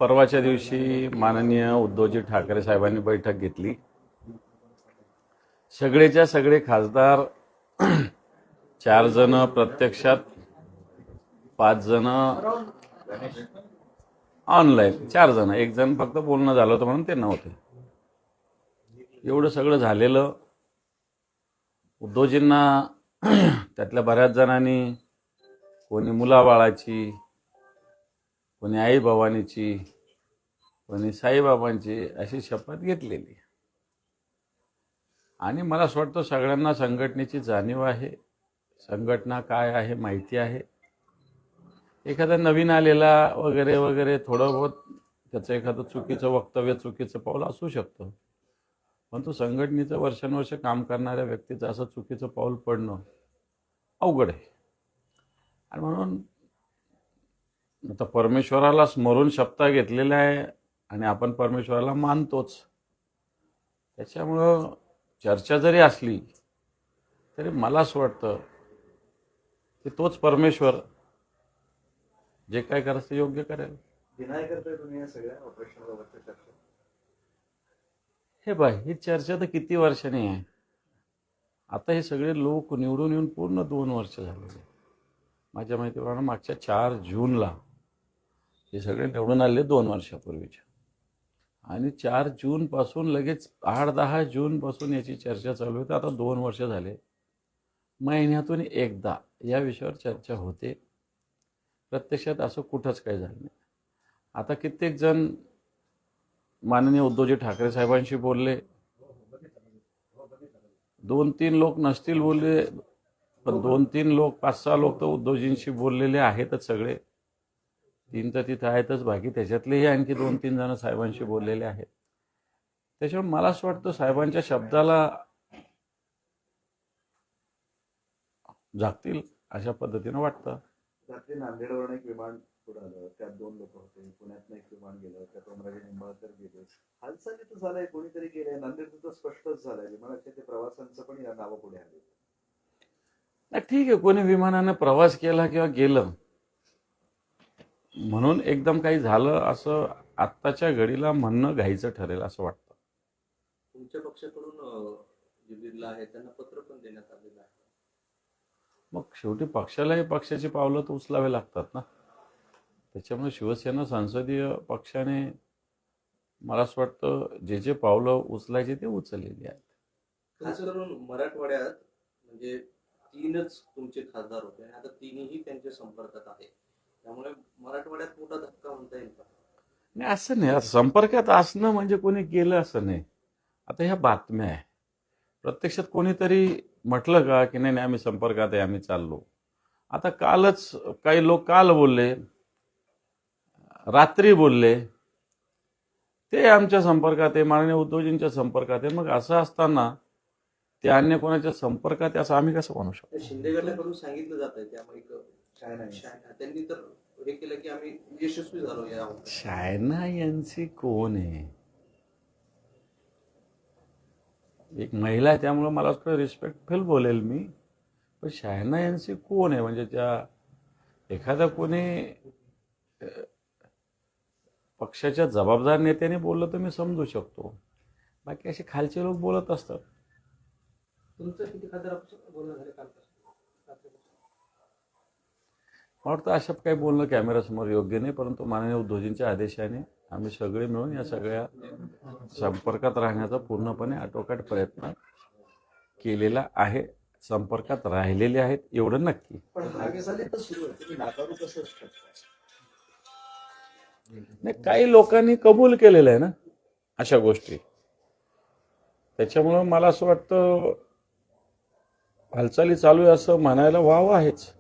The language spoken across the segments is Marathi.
परवाच्या दिवशी माननीय उद्धवजी ठाकरे साहेबांनी बैठक घेतली. सगळेच्या सगळे खासदार 4 जण प्रत्यक्षात, 5 जण ऑनलाईन, 4 जण, 1 जण फक्त बोलणं झालं होतं म्हणून ते नव्हते. एवढं सगळं झालेलं उद्धवजींना त्यातल्या बऱ्याच जणांनी कोणी मुलाबाळाची, कोणी आई भवानीची, कोणी साईबाबांची अशी शपथ घेतलेली. आणि मला असं वाटतं सगळ्यांना संघटनेची जाणीव आहे, संघटना काय आहे माहिती आहे. एखादा नवीन आलेला वगैरे वगैरे थोडं बहुत त्याचं एखादं चुकीचं वक्तव्य, चुकीचं पाऊल असू शकतं, पण तो संघटनेचं वर्षानुवर्ष काम करणाऱ्या व्यक्तीचं असं चुकीचं पाऊल पडणं अवघड आहे. आणि म्हणून आता परमेश्वराला स्मरून शपथा घेतलेल्या आहे आणि आपण परमेश्वराला मानतोच. त्याच्यामुळं चर्चा जरी असली तरी मला असं वाटतं की तोच परमेश्वर जे काय करायचं योग्य करेल. डिनाय करताय तुम्ही या सगळ्या ऑपरेशनबाबतच्या चर्चा? हे ही चर्चा तर किती वर्षांनी आहे. आता हे सगळे लोक निवडून येऊन पूर्ण 2 वर्ष झालेले. माझ्या माहितीप्रमाणे मागच्या 4 जूनला हे सगळे निवडून आले 2 वर्षापूर्वीच्या. आणि 4 जूनपासून लगेच 8-10 जूनपासून याची चर्चा चालू होती. आता 2 वर्ष झाले. महिन्यातून एकदा या विषयावर चर्चा होते. प्रत्यक्षात असं कुठंच काही झालं नाही. आता कित्येक जण माननीय उद्धवजी ठाकरे साहेबांशी बोलले, 2-3 लोक नसतील बोलले, पण 2-3 लोक, 5-6 लोक तर उद्धवजींशी बोललेले आहेतच. सगळे 3 तर तिथं आहेतच, बाकी त्याच्यातलेही आणखी 2-3 जण साहेबांशी बोललेले आहेत. त्याच्यामुळे मला असं वाटतं साहेबांच्या शब्दाला जागतील अशा पद्धतीनं वाटतं. रात्री नांदेडवरून एक विमान उडालं, त्यात 2 लोक होते. पुण्यातनं एक विमान गेलं, त्यात ओमराजे निंबाळकर गेले. हालचाली तर झालाय, कोणीतरी गेलंय. नांदेडचं तर स्पष्टच झालंय. विमानाच्या ते प्रवासांचं पण या नावं पुढे आले. ठीक आहे, कोणी विमानानं प्रवास केला किंवा गेलं म्हणून एकदम काही झालं असं आत्ताच्या घडीला म्हणणं घाईचं ठरेल असं वाटतं. तुमच्या पक्षाकडून दिल्लीला आहे त्यांना पत्र पण देण्यात आलेलं आहे. मग शेवटी पक्षालाही पक्षाची पावलं तर उचलावे लागतात ना. त्याच्यामुळे शिवसेना संसदीय पक्षाने मला असं वाटतं जे जे पावलं उचलायचे ते उचललेली आहेत. खास करून मराठवाड्यात म्हणजे 3च तुमचे खासदार होते आणि आता 3ही त्यांच्या संपर्कात आहे. त्यामुळे मराठवाड्यात मोठा धक्का म्हणता येईल का? नाही, असं नाही. संपर्कात असणं म्हणजे कोणी केलं असं नाही. आता ह्या बातम्या आहे. प्रत्यक्षात कोणीतरी म्हटलं का की नाही आम्ही संपर्कात आहे, आम्ही चाललो. आता कालच काही लोक काल बोलले, रात्री बोलले, ते आमच्या संपर्कात आहे, माननीय उद्धवजींच्या संपर्कात आहे. मग असं असताना ते अन्य कोणाच्या संपर्कात आहे असं आम्ही कसं म्हणू शकतो? शिंदे गटाकडून सांगितलं जात आहे त्यामुळे त्यांनी तर हे केलं की आम्ही यशस्वी झालो. या चायना यांची कोण आहे? एक महिला आहे त्यामुळे मला असं रिस्पेक्टफुल बोलेल मी. पण चायना यांची कोण आहे? म्हणजे त्या एखादा कोणी पक्षाच्या जबाबदार नेत्याने बोललं तर मी समजू शकतो. बाकी असे खालचे लोक बोलत असतात. तुमचं किती खासदार बोलणं झालं काल? मला वाटतं अशा काही बोलणं कॅमेरासमोर योग्य नाही, परंतु माननीय उद्धवजींच्या आदेशाने आम्ही सगळे मिळून या सगळ्या संपर्कात राहण्याचा पूर्णपणे आटोकाट प्रयत्न केलेला आहे. संपर्कात राहिलेले आहेत एवढं नक्की. नाही, काही लोकांनी कबूल केलेलं आहे ना अशा गोष्टी. त्याच्यामुळं मला असं वाटतं हालचाली चालू आहे असं म्हणायला वाव आहेच.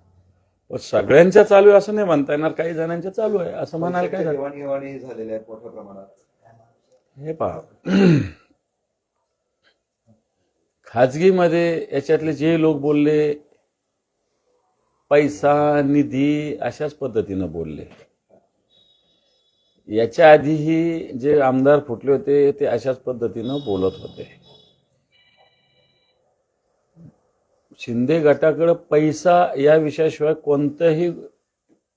पण सगळ्यांच्या चालू आहे असं नाही म्हणता येणार. काही जणांच्या चालू आहे असं म्हणायला काय देवाणघेवाणी झालेल्या आहेत मोठ्या प्रमाणात. हे पहा, खाजगीमध्ये याच्यातले जे लोक बोलले पैसा निधी अशाच पद्धतीनं बोलले. याच्या आधीही जे आमदार फुटले होते ते अशाच पद्धतीनं बोलत होते. शिंदे गटाकडे पैसा या विषयाशिवाय कोणताही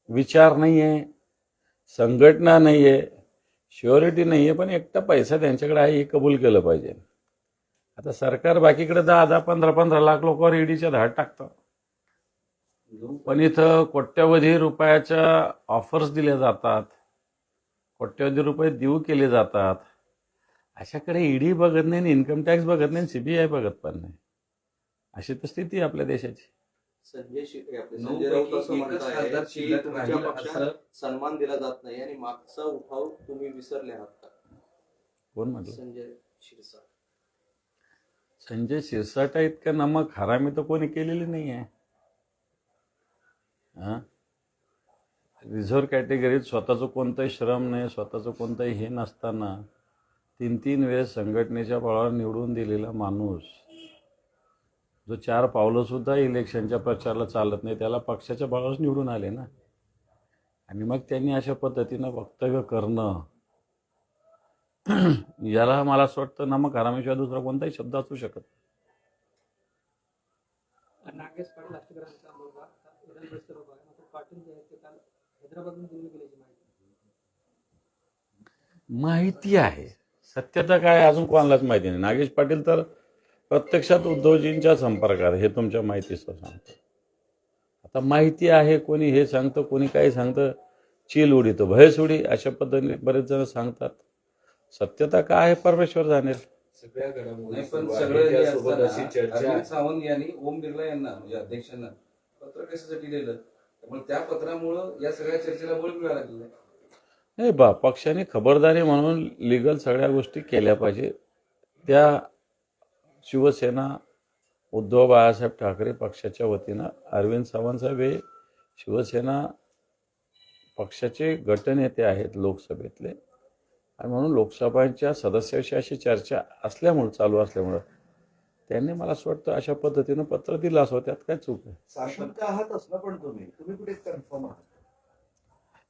विचार नाही आहे, संघटना नाही आहे. श्युरिटी नाही आहे, पण एकटा पैसा त्यांच्याकडे आहे हे कबूल केलं पाहिजे. आता सरकार बाकीकडे 10-10, 15-15 लाख लोकांवर ईडीच्या धाड टाकतं, पण इथं कोट्यवधी रुपयाच्या ऑफर्स दिल्या जातात, कोट्यवधी रुपये देऊ केले जातात. अशाकडे ईडी बघत नाही, इन्कम टॅक्स बघत नाही, सीबीआय बघत पण नाही. अशी तर स्थिती आहे आपल्या देशाची. संजय राऊत असं म्हणताय की तुमच्या पक्षात सन्मान दिला जात नाही आणि मागचा उठाव तुम्ही विसरले आहात का? कोण म्हटलं? संजय शिरसाट. संजय शिरसाटा इतका नमक हरामी तर कोणी केलेली नाही आहे. रिझर्व्ह कॅटेगरीत स्वतःचं कोणतंही श्रम नाही, स्वतःचं कोणतंही हे नसताना 3-3 वेळेस संघटनेच्या बळावर निवडून दिलेला माणूस, जो 4 पावलं सुद्धा इलेक्शनच्या प्रचाराला चालत नाही, त्याला पक्षाच्या बळावर निवडून आले ना. आणि मग त्यांनी अशा पद्धतीनं वक्तव्य करणं, याला मला असं वाटतं नमक हरामीशिवाय दुसरा कोणताही शब्द असू शकत. नागेश पाटील अष्टग्रहांचा मुलगा विधानपरिषद उभा आहे, मात्र पाटील जे आहेत ते काल हैदराबादहून दिल्ली गेल्याची माहिती आहे. सत्यता काय अजून कोणालाच माहिती नाही. नागेश पाटील तर प्रत्यक्षात उद्धवजींच्या संपर्कात, हे तुमच्या माहितीचं सांगतो. आता माहिती आहे, कोणी हे सांगतं, कोणी काही सांगतं, चील उडीतो भयस उडी, अशा पद्धतीने बरेच जण सांगतात. सत्यता काय आहे परमेश्वर जाणेल. सगळ्या घडामोडी नाही, पण सुरू सगळं आहे. हे त्यासोबत असताना अशी चर्चा अरविंद सावंत यांनी ओम बिर्ला यांना म्हणजे अध्यक्षांना पत्र कशासाठी लिहिलं, त्यामुळे त्या पत्रामुळं या सगळ्या चर्चेला बळ मिळायला लागलेलं आहे. नाही बा, पक्षाने खबरदारी म्हणून लिगल सगळ्या गोष्टी केल्या पाहिजे. त्या शिवसेना उद्धव बाळासाहेब ठाकरे पक्षाच्या वतीनं अरविंद सावंत साहेब हे शिवसेना पक्षाचे गटनेते आहेत लोकसभेतले, आणि म्हणून लोकसभांच्या सदस्याविषयी अशी चर्चा असल्यामुळं, चालू असल्यामुळं त्यांनी मला असं वाटतं अशा पद्धतीनं पत्र दिलं असं. त्यात काय चूक आहे? साशंक आहातच ना, पण तुम्ही कुठे कन्फर्म आहात?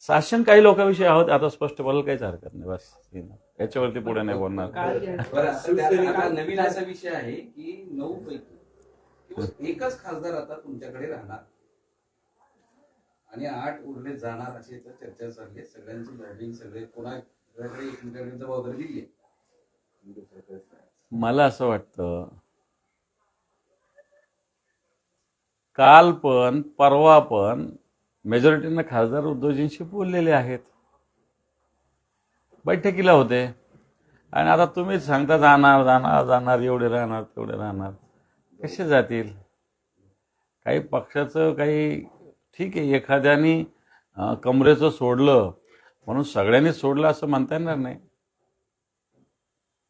शासन काही लोकांविषयी आहोत, आता स्पष्ट बोलायला काहीच हरकत नाही. बस याच्यावरती पुढे नाही बोलणार. बरं, आता नवीन असा विषय आहे की 9 पैकी किंवा एकच खासदार आता तुमच्याकडे राहणार आणि 8 उरले जाणार, अशी तर चर्चा चालली आहे. सगळ्यांची लॉबिंग, सगळे कोणाकडे एकमेकांकडे जबाबदारी दिली आहे. मला असं वाटतं काल पण परवा पण मेजॉरिटीनं खासदार उद्धवजींशी बोललेले आहेत, बैठकीला होते. आणि आता तुम्हीच सांगता जाणार जाणार जाणार, एवढे राहणार तेवढे राहणार, कसे जातील? काही पक्षाचं काही ठीक आहे, एखाद्यानी कमरेचं सोडलं म्हणून सगळ्यांनी सोडलं असं म्हणता येणार नाही.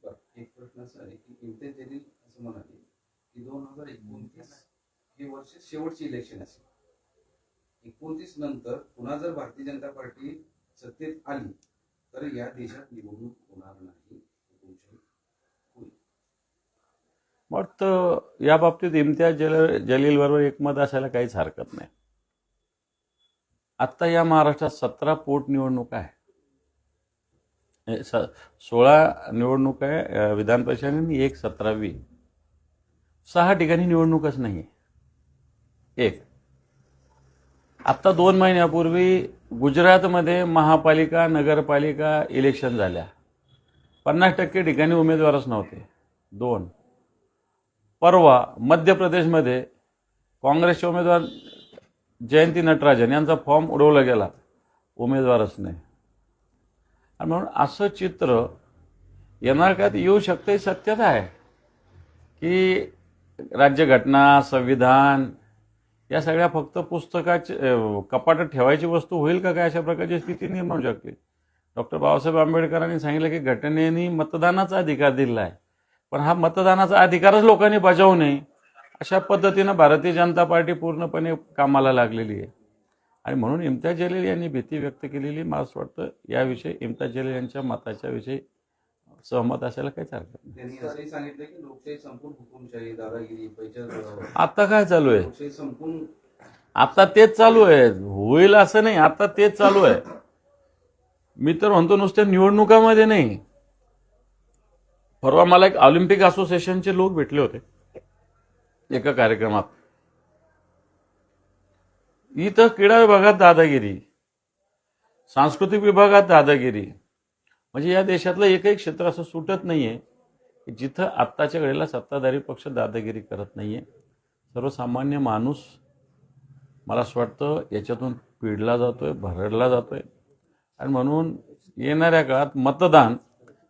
बरं, एक प्रश्न असा आहे की इम्तियाज जलील असं म्हणाले की 2029 हे वर्ष शेवटची इलेक्शन असेल. 29 नंतर पुन्हा जर भारतीय जनता पार्टी सत्तेत आली तर या देशात निवडणूक होणार नाही, हुकूमशाही होईल. मग तर या बाबतीत इम्तियाज जलील बरोबर एकमत असायला काहीच हरकत नाही. आत्ता या महाराष्ट्रात 17 पोटनिवडणुका आहे, 16 निवडणूक आहे विधान परिषद आणि 1 17वी. 6 ठिकाणी निवडणूकच नाही. एक आत्ता 2 महिन्यापूर्वी गुजरातमध्ये महापालिका नगरपालिका इलेक्शन झाल्या, 50% ठिकाणी उमेदवारच नव्हते. 2 परवा मध्य प्रदेशमध्ये काँग्रेसचे उमेदवार जयंती नटराजन यांचा फॉर्म उडवला गेला, उमेदवारच नाही. आणि म्हणून असं चित्र येणार काळात येऊ शकतं. ही सत्यता आहे की राज्यघटना, संविधान या सगळ्या फक्त पुस्तकाचे कपाटात ठेवायची वस्तू होईल का काय, अशा प्रकारची स्थिती निर्माण होऊ शकते. डॉक्टर बाबासाहेब आंबेडकरांनी सांगितलं की घटनेने मतदानाचा अधिकार दिला आहे, पण हा मतदानाचा अधिकारच लोकांनी बजावू नये, अशा पद्धतीनं भारतीय जनता पार्टी पूर्णपणे कामाला लागलेली आहे. आणि म्हणून इम्तियाज जलील यांनी भीती व्यक्त केलेली. मला असं वाटतं याविषयी इम्तियाज जलील यांच्या मताच्या विषयी सहमत असायला काहीच हरकत नाही. त्यांनी असंही सांगितलं की लोकशाही संपून हुकुमशाही, दादागिरी, पैशाचा आता काय चालू आहे? लोकशाही संपून आता तेच चालू आहे, होईल असं नाही, आता तेच चालू आहे. मी तर म्हणतो नुसत्या निवडणुकामध्ये नाही. परवा मला एक ऑलिम्पिक असोसिएशनचे लोक भेटले होते एका कार्यक्रमात. इथं क्रीडा विभागात दादागिरी, सांस्कृतिक विभागात दादागिरी, म्हणजे या देशातलं एकही क्षेत्र असं सुटत नाही आहे की जिथं आत्ताच्या घडीला सत्ताधारी पक्ष दादागिरी करत नाही आहे. सर्वसामान्य माणूस मला असं वाटतं याच्यातून पिडला जातोय, भरडला जातोय. आणि म्हणून येणाऱ्या काळात मतदान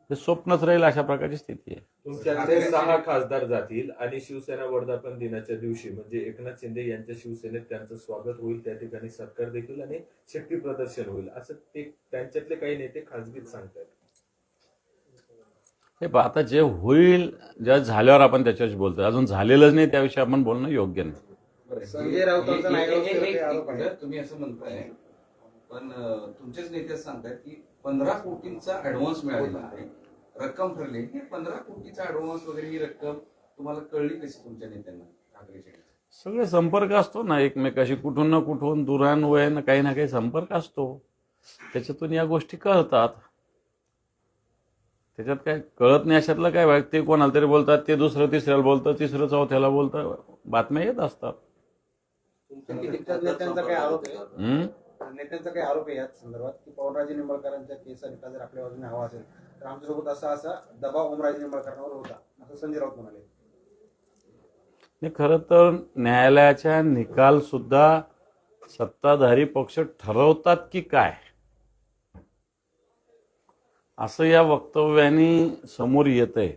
हे स्वप्नच राहील अशा प्रकारची स्थिती आहे. तुमच्याकडे 6 खासदार जातील आणि शिवसेना वर्धापन दिनाच्या दिवशी म्हणजे एकनाथ शिंदे यांच्या शिवसेनेत त्यांचं स्वागत होईल, त्या ठिकाणी सत्कार देखील आणि शक्ती प्रदर्शन होईल असं ते त्यांच्यातले काही नेते खासगीत सांगतात. हे पहा, आता जे होईल, ज्या झाल्यावर आपण त्याच्याशी बोलतोय. अजून झालेलंच नाही त्याविषयी आपण बोलणं योग्य नाही. संजय राऊतांचा नागरिकांवरती आरोप आहे. तुम्ही असं म्हणताय, पण तुमचेच नेते सांगतात की 15 कोटींचा ऍडव्हान्स मिळालेला आहे, रक्कम ठरली. ही 15 कोटीचा ऍडव्हान्स वगैरे ही रक्कम तुम्हाला कळली कशी तुमच्या नेत्यांना, ठाकरेच्या? सगळे संपर्क असतो ना एकमेकाशी, कुठून ना कुठून दुरान्वयानं काही ना काही संपर्क असतो. त्याच्यातून या गोष्टी कळतात. त्याच्यात काय कळत नाही अशातलं काय भाग. ते कोणाला तरी बोलतात, ते दुसरं तिसऱ्याला बोलतं, तिसरं चौथ्याला बोलतं, बातम्या येत असतात. नेत्यांचा काही आरोप आहे, हम्म? नेत्यांचा काही आरोप आहे याच संदर्भात की पवनराजे निंबाळकरांच्या केस आणि जर आपल्या बाजूने हवा असेल तर आमच्यासोबत असा दबाव ओमराजे निंबाळकरांवर होता, असं संजय राऊत म्हणाले. नाही, खरं तर न्यायालयाच्या निकाल सुद्धा सत्ताधारी पक्ष ठरवतात की काय, असं या वक्तव्याने समोर येतंय.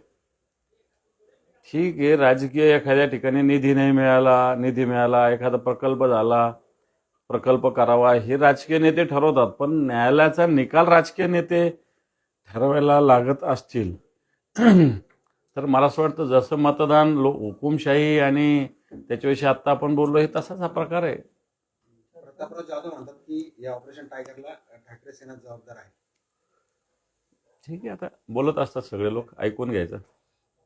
ठीक आहे, राजकीय एखाद्या ठिकाणी निधी मिळाला, एखादा प्रकल्प झाला, प्रकल्प करावा, हे राजकीय नेते ठरवतात. पण न्यायालयाचा निकाल राजकीय नेते ठरवायला लागत असतील तर मला असं वाटतं जसं मतदान हुकुमशाही आणि त्याच्याविषयी आत्ता आपण बोललो, हे तसाच हा प्रकार आहे. प्रतापराव जाधव म्हणतात की या ऑपरेशन टायगरला ठाकरे सेना जबाबदार आहे. ठीक आहे, आता बोलत असतात सगळे लोक, ऐकून घ्यायचं.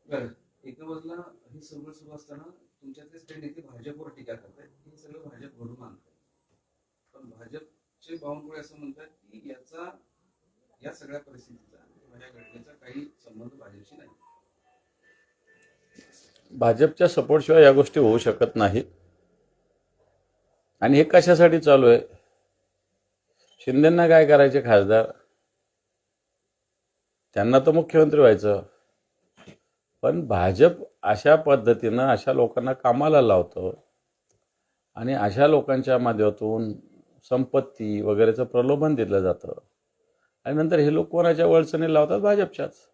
बरं, एका बाजूला हे सगळं सुरू असताना तुमच्यातलेच काही नेते भाजपवर टीका करतात, हे सगळं भाजप घडून आणतात. पण भाजपचे बावनकुळे असं म्हणतात की या सगळ्या परिस्थितीचा या घटनेचा काही संबंध भाजपशी नाही. भाजपच्या सपोर्टशिवाय या गोष्टी होऊ शकत नाहीत. आणि हे कशासाठी चालू आहे? शिंदेंना काय करायचे खासदार? त्यांना तर मुख्यमंत्री व्हायचं. पण भाजप अशा पद्धतीनं अशा लोकांना कामाला लावतं आणि अशा लोकांच्या माध्यमातून संपत्ती वगैरेचं प्रलोभन दिलं जातं. आणि नंतर हे लोक कोणाच्या वळसणी लावतात? भाजपच्याच.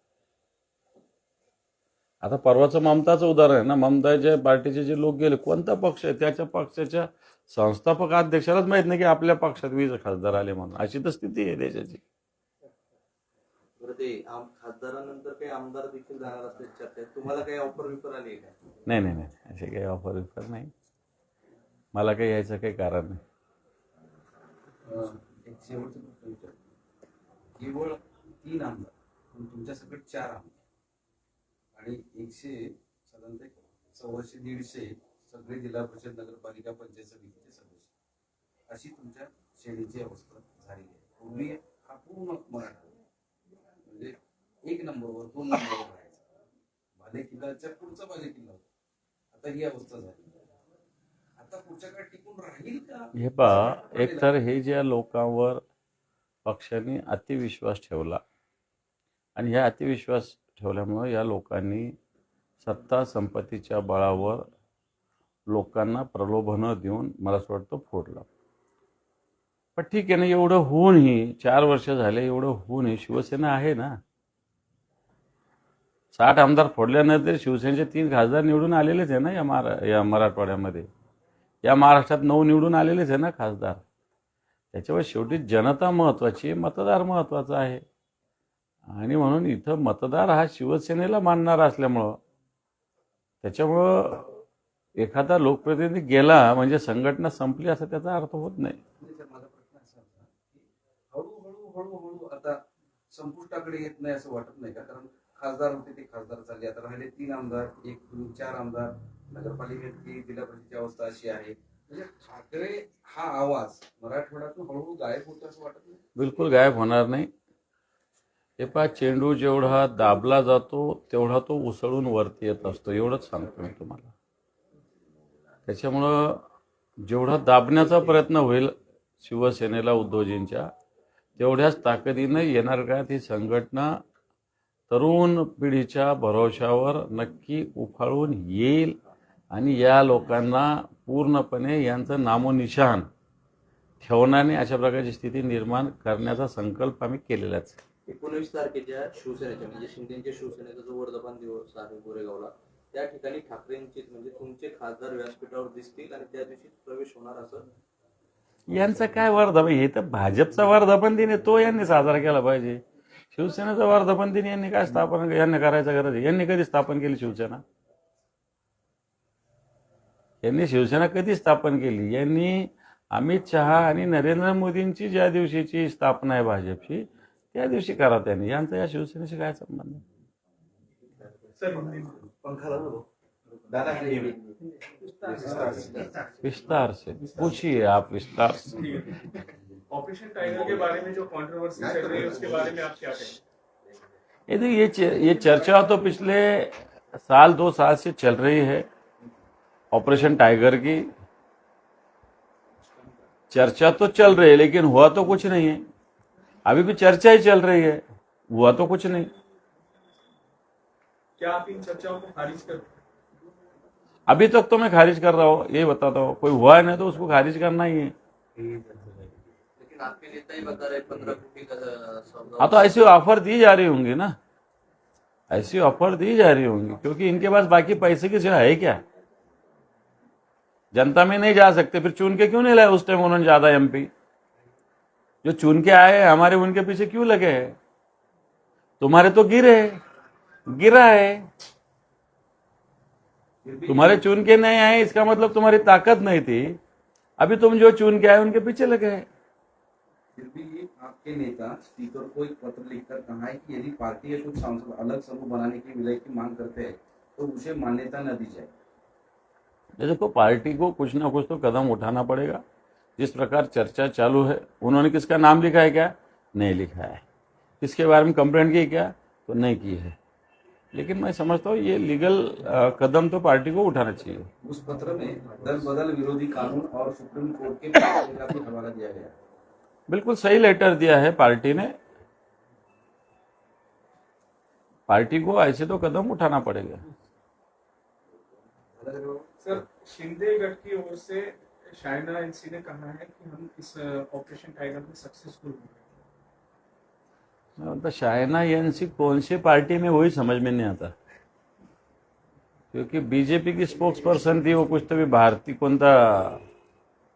आता परवाचं ममताचं उदाहरण आहे ना. ममताच्या पार्टीचे जे लोक गेले, कोणता पक्ष आहे, त्याच्या पक्षाच्या संस्थापक अध्यक्षालाच माहित नाही की आपल्या पक्षात 20 खासदार आले म्हणून. अशी तर स्थिती आहे देशाची. बरं, ते खासदारानंतर काही आमदार देखील जाणार असल्याची चर्चा आहे. तुम्हाला काही ऑफर विफर आली आहे का? नाही, असे काही ऑफर विफर नाही. मला काही यायचं काही कारण नाही. एक शेवटचं प्रश्न विचारतो. केवळ 3 आमदार, पण तुमच्यासकट 4 आमदार आणि 100 साधारणतः 125-150 सगळे जिल्हा परिषद, नगरपालिका, पंचायत समितीचे सदस्य, अशी तुमच्या श्रेणीची अवस्था झालेली आहे. पूर्वी हा पूर्ण मराठा म्हणजे 1 नंबरवर 2 नंबरवर राहायचा, भाले किल्ल्याच्या पुढचा भाले किल्ला होता. आता ही अवस्था झाली. आता पुढच्या काळात टिकून राहील का? हे पहा, एकतर हे ज्या लोकांवर पक्षाने अतिविश्वास ठेवला आणि ह्या अतिविश्वास ठेवल्यामुळे या लोकांनी सत्ता संपत्तीच्या बळावर लोकांना प्रलोभनं देऊन मला असं वाटतं फोडलं. पण ठीक आहे ना, एवढं होऊनही 4 वर्ष झाले, एवढं होऊनही शिवसेना आहे ना. 60 आमदार फोडल्यानंतर शिवसेनेचे 3 खासदार निवडून आलेलेच आहे ना या मराठवाड्यामध्ये. या महाराष्ट्रात 9 निवडून आलेलेच आहे ना खासदार. त्याच्यावर शेवटी जनता महत्त्वाची, मतदार महत्त्वाचा आहे. आणि म्हणून इथं मतदार हा शिवसेनेला मानणारा असल्यामुळं, त्याच्यामुळं एखादा लोकप्रतिनिधी गेला म्हणजे संघटना संपली असं त्याचा अर्थ होत नाही. माझा प्रश्न असा होता की हळूहळू आता संपुष्टाकडे येत नाही असं वाटत नाही का? कारण खासदार होते ते खासदार चालले, आता राहिले 3 आमदार, 1, 2, 4 आमदार, नगरपालिकेची, जिल्हा परिषदेची अवस्था अशी आहे. म्हणजे ठाकरे हा आवाज मराठवाड्यातून हळूहळू गायब होतो असं वाटत नाही? बिलकुल गायब होणार नाही. हे पहा, चेंडू जेवढा दाबला जातो तेवढा तो उसळून वरती येत असतो, एवढंच सांगतो मी तुम्हाला. त्याच्यामुळं जेवढा दाबण्याचा प्रयत्न होईल शिवसेनेला, उद्धवजींच्या, तेवढ्याच ताकदीनं येणार काळात ही संघटना तरुण पिढीच्या भरोशावर नक्की उफाळून येईल आणि या लोकांना पूर्णपणे यांचं नामोनिशाण ठेवणार नाही अशा प्रकारची स्थिती निर्माण करण्याचा संकल्प आम्ही केलेलाच आहे. 19 तारखेच्या शिवसेनेच्या म्हणजे शिंदेच्या शिवसेनेचा जो वर्धापन दिवस आहे गोरेगावला, त्या ठिकाणी ठाकरेंचे म्हणजे तुमचे खासदार व्यासपीठावर दिसतील आणि त्या दिवशी प्रवेश होणार असं यांचं काय वर्धापन, हे तर भाजपचा वर्धापन दिन आहे, तो यांनी साजरा केला पाहिजे. शिवसेनेचा वर्धापन दिन यांनी काय स्थापन यांनी करायचं गरज आहे? यांनी कधी स्थापन केली शिवसेना? यांनी शिवसेना कधी स्थापन केली? यांनी अमित शहा आणि नरेंद्र मोदींची ज्या दिवशीची स्थापना आहे भाजपची त्या दिवशी करा त्यांनी. यांचा या शिवसेनेशी काय संबंध आहे? पंखा लावून बघ. दादा हिंदी. विस्तार से पूछिए आप, विस्तार से. ऑपरेशन टाइगर के बारे में जो कंट्रोवर्सी चल रही है उसके बारे में आप क्या कहेंगे? ये चर्चा तो पिछले साल 2 साल से चल रही है. ऑपरेशन टाइगर की चर्चा तो चल रही है लेकिन हुआ तो कुछ नहीं है. अभी भी चर्चा ही चल रही है, हुआ तो कुछ नहीं. क्या आप इन चर्चाओं को खारिज करते हैं? अभी तक तो मैं खारिज कर रहा हूँ, यही बताता हूँ. कोई हुआ है नहीं तो उसको खारिज करना ही है. लेकिन आपके नेता ही बता रहे 15 कोटी का सौदा. हाँ तो ऐसी ऑफर दी जा रही होंगी ना, ऐसी ऑफर दी जा रही होंगी क्योंकि इनके पास बाकी पैसे की सिवा है क्या? जनता में नहीं जा सकते, फिर चुन के क्यों नहीं लाए उस टाइम उन्होंने ज्यादा एमपी? जो चुन के आए हमारे उनके पीछे क्यों लगे हैं? तुम्हारे तो गिरा है. तुम्हारे चुन के नहीं आए इसका मतलब तुम्हारी ताकत नहीं थी. अभी तुम जो चुन के आए उनके पीछे लगे हैं. फिर भी आपके नेता स्पीकर को एक पत्र लिखकर कहा है कि यदि पार्टी या कुछ सांसद अलग समूह बनाने की विलय की मांग करते हैं तो उसे मान्यता न दी जाए. देखो, पार्टी को कुछ ना कुछ तो कदम उठाना पड़ेगा. जिस प्रकार चर्चा चालू है, उन्होंने किसका नाम लिखा है क्या? नहीं लिखा है. किसके बारे में कंप्लेंट की क्या? तो नहीं की है. लेकिन मैं समझता हूँ ये लीगल कदम तो पार्टी को उठाना चाहिए. उस पत्र में दल बदल विरोधी कानून और सुप्रीम कोर्ट के फैसले का भी हवाला दिया गया. बिल्कुल सही लेटर दिया है पार्टी ने. पार्टी को ऐसे तो कदम उठाना पड़ेगा. सर, शिंदे गढ़ की ओर से शाइना एनसी ने कहा है कि हम इस ऑपरेशन टाइगर में सक्सेसफुल होंगे. तो शाइना एनसी कौन सी पार्टी में वही समझ में नहीं आता. क्योंकि बीजेपी की स्पोक्स पर्सन थी, वो कुछ तो भी भारतीय कौन था,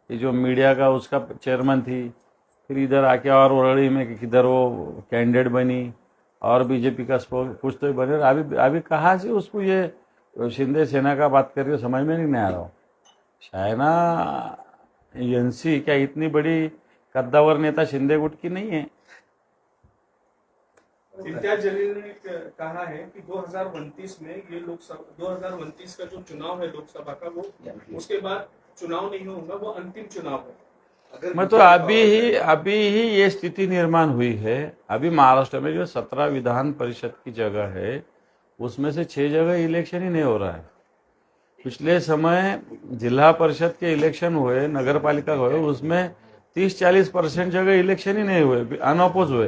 ये जो मीडिया का उसका चेयरमैन थी. फिर इधर आके और ओरड़ी में किधर वो कैंडिडेट बनी और बीजेपी का स्पोक्स कुछ तो बने. अभी कहाँ से उसको ये शिंदे सेना का बात करके समझ में नहीं आ रहा हूँ. शाइना एनसी क्या इतनी बड़ी कद्दावर नेता शिंदे गुट की नहीं है. इम्तियाज जलील ने कहा है कि 2029 में ये लोकसभा 2029 का जो चुनाव है लोकसभा का, वो उसके बाद चुनाव नहीं होगा, वो अंतिम चुनाव है. मैं तो अभी ही ये स्थिति निर्माण हुई है. अभी महाराष्ट्र में जो 17 विधान परिषद की जगह है उसमें से 6 जगह इलेक्शन ही नहीं हो रहा है. पिछले समय जिला परिषद के इलेक्शन हुए, नगर पालिका हुए, उसमें 30-40% जगह इलेक्शन ही नहीं हुए, अनअपोज हुए.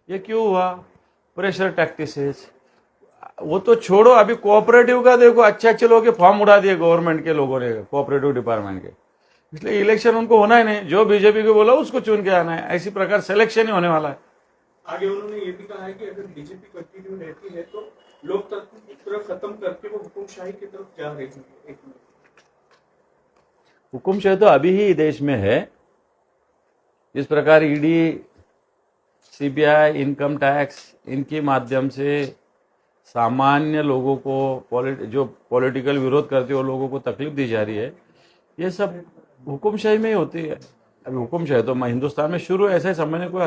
ये क्यों हुआ? प्रेशर टैक्टिसेस. वो तो छोड़ो, अभी कोऑपरेटिव का देखो, अच्छे लोगों के फॉर्म उड़ा दिए गवर्नमेंट के लोगों ने, कोऑपरेटिव डिपार्टमेंट के. इसलिए इलेक्शन उनको होना ही नहीं. जो बीजेपी को बोला उसको चुन के आना है. ऐसी प्रकार सिलेक्शन ही होने वाला है. आगे उन्होंने ये भी कहा है कि अगर बीजेपी कंटिन्यू रहती है तो लोकतंत्र की तरफ खत्म करके वो हुकुमशाही की तरफ जा रही है. हुकुमशाही तो अभी ही देश में है. जिस प्रकार ईडी, सीबीआई, इनकम टैक्स, इनके माध्यम से सामान्य लोगों को जो पॉलिटिकल विरोध करते हो लोगों को तकलीफ दी जा रही है, ये सब हुकुमशाही में ही होती है. अभी हुकुमशाही तो हिंदुस्तान में शुरू ऐसे समझने कोई